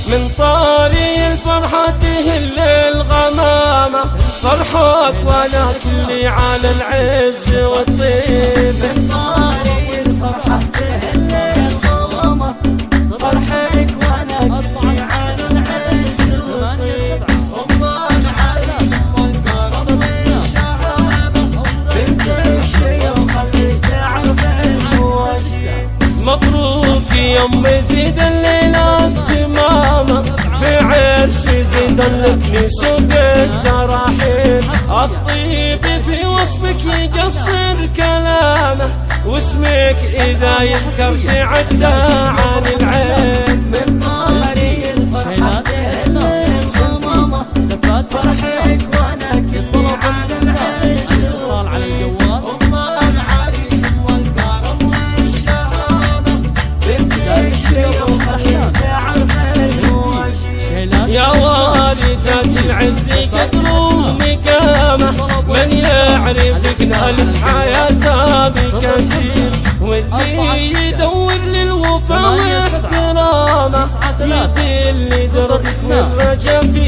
من طاري الفرحة تهل الغمامة، فرحة وانا كلي على العز والطيب. من طاري الفرحة تهل الغمامة، فرحك وانا كلي على العز والطيب. ام العريس والكرم والشهامة، بنت الشيوخ اللي تعرف الواجب. مبروك يا ام زيد الليلة تمامة، في عرس زيد لك سوق التراحيل. الطيب في وصفك يقصر كلامه، واسمك إذا يذكر تعدى عن العين. من طاري الفرحة تهل الغمامة، فرحك وانا كلي على العز والطيب. ام العريس والكرم والشهامة، بنت الشيوخ اللي تعرف الواجب. يا والدة العز قدر ومقامة، من يعرفك نال حياته بكثير. واللي يدور للوفا واحترامه، يدل دربك والرجا في